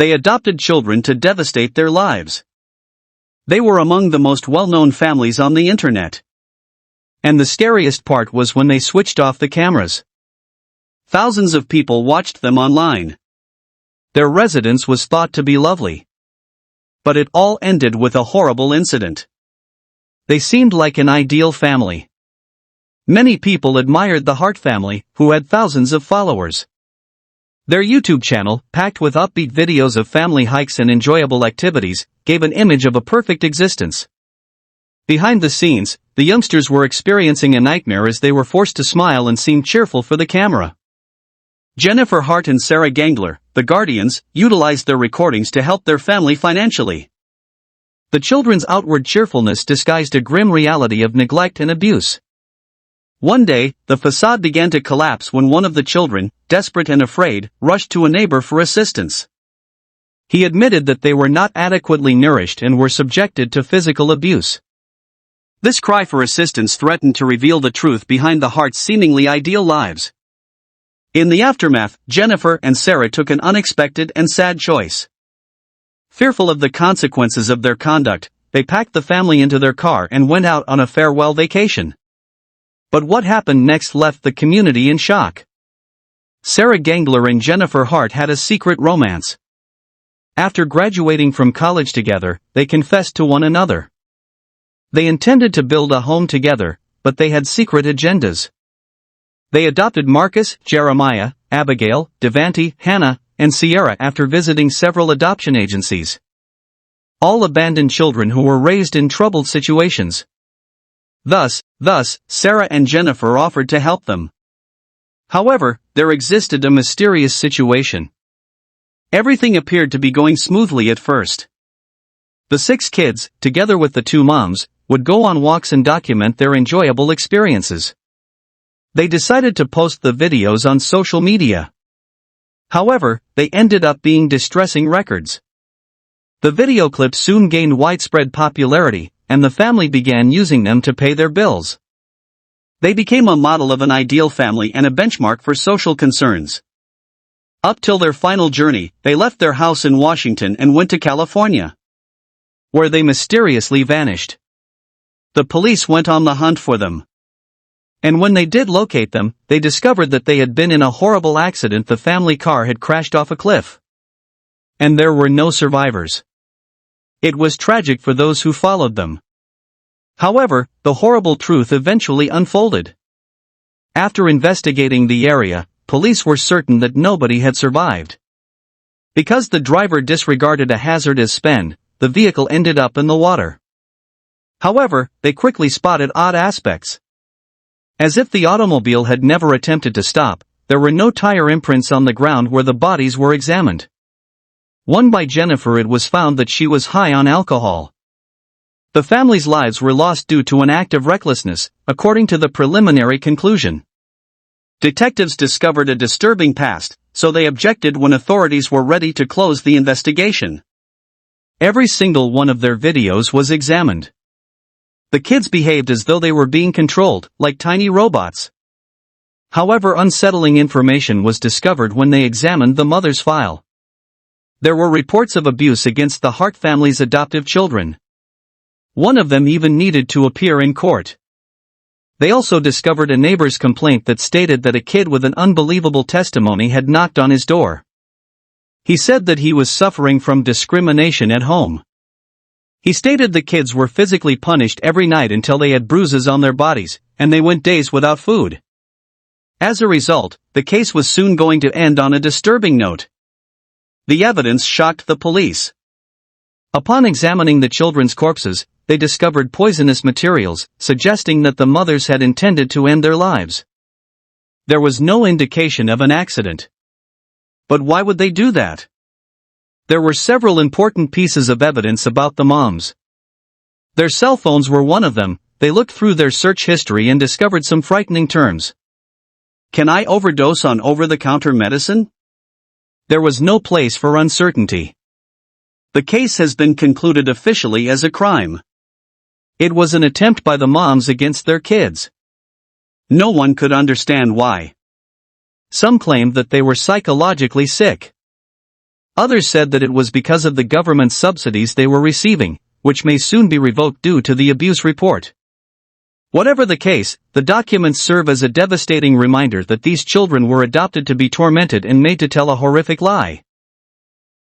They adopted children to devastate their lives. They were among the most well-known families on the internet. And the scariest part was when they switched off the cameras. Thousands of people watched them online. Their residence was thought to be lovely. But it all ended with a horrible incident. They seemed like an ideal family. Many people admired the Hart family, who had thousands of followers. Their YouTube channel, packed with upbeat videos of family hikes and enjoyable activities, gave an image of a perfect existence. Behind the scenes, the youngsters were experiencing a nightmare as they were forced to smile and seem cheerful for the camera. Jennifer Hart and Sarah Gangler, the guardians, utilized their recordings to help their family financially. The children's outward cheerfulness disguised a grim reality of neglect and abuse. One day, the facade began to collapse when one of the children, desperate and afraid, rushed to a neighbor for assistance. He admitted that they were not adequately nourished and were subjected to physical abuse. This cry for assistance threatened to reveal the truth behind the Harts' seemingly ideal lives. In the aftermath, Jennifer and Sarah took an unexpected and sad choice. Fearful of the consequences of their conduct, they packed the family into their car and went out on a farewell vacation. But what happened next left the community in shock. Sarah Gangler and Jennifer Hart had a secret romance. After graduating from college together, they confessed to one another. They intended to build a home together, but they had secret agendas. They adopted Marcus, Jeremiah, Abigail, Devante, Hannah, and Sierra after visiting several adoption agencies. All abandoned children who were raised in troubled situations. Thus, Sarah and Jennifer offered to help them. However, there existed a mysterious situation. Everything appeared to be going smoothly at first. The 6 kids, together with the 2 moms, would go on walks and document their enjoyable experiences. They decided to post the videos on social media. However, they ended up being distressing records. The video clips soon gained widespread popularity, and the family began using them to pay their bills. They became a model of an ideal family and a benchmark for social concerns. Up till their final journey, they left their house in Washington and went to California, where they mysteriously vanished. The police went on the hunt for them. And when they did locate them, they discovered that they had been in a horrible accident. The family car had crashed off a cliff. And there were no survivors. It was tragic for those who followed them. However, the horrible truth eventually unfolded. After investigating the area, police were certain that nobody had survived. Because the driver disregarded a hazard as sped, the vehicle ended up in the water. However, they quickly spotted odd aspects. As if the automobile had never attempted to stop, there were no tire imprints on the ground where the bodies were examined. One by Jennifer, it was found that she was high on alcohol. The family's lives were lost due to an act of recklessness, according to the preliminary conclusion. Detectives discovered a disturbing past, so they objected when authorities were ready to close the investigation. Every single one of their videos was examined. The kids behaved as though they were being controlled, like tiny robots. However, unsettling information was discovered when they examined the mother's file. There were reports of abuse against the Hart family's adoptive children. One of them even needed to appear in court. They also discovered a neighbor's complaint that stated that a kid with an unbelievable testimony had knocked on his door. He said that he was suffering from discrimination at home. He stated the kids were physically punished every night until they had bruises on their bodies, and they went days without food. As a result, the case was soon going to end on a disturbing note. The evidence shocked the police. Upon examining the children's corpses, they discovered poisonous materials, suggesting that the mothers had intended to end their lives. There was no indication of an accident. But why would they do that? There were several important pieces of evidence about the moms. Their cell phones were one of them. They looked through their search history and discovered some frightening terms. Can I overdose on over-the-counter medicine? There was no place for uncertainty. The case has been concluded officially as a crime. It was an attempt by the moms against their kids. No one could understand why. Some claimed that they were psychologically sick. Others said that it was because of the government subsidies they were receiving, which may soon be revoked due to the abuse report. Whatever the case, the documents serve as a devastating reminder that these children were adopted to be tormented and made to tell a horrific lie.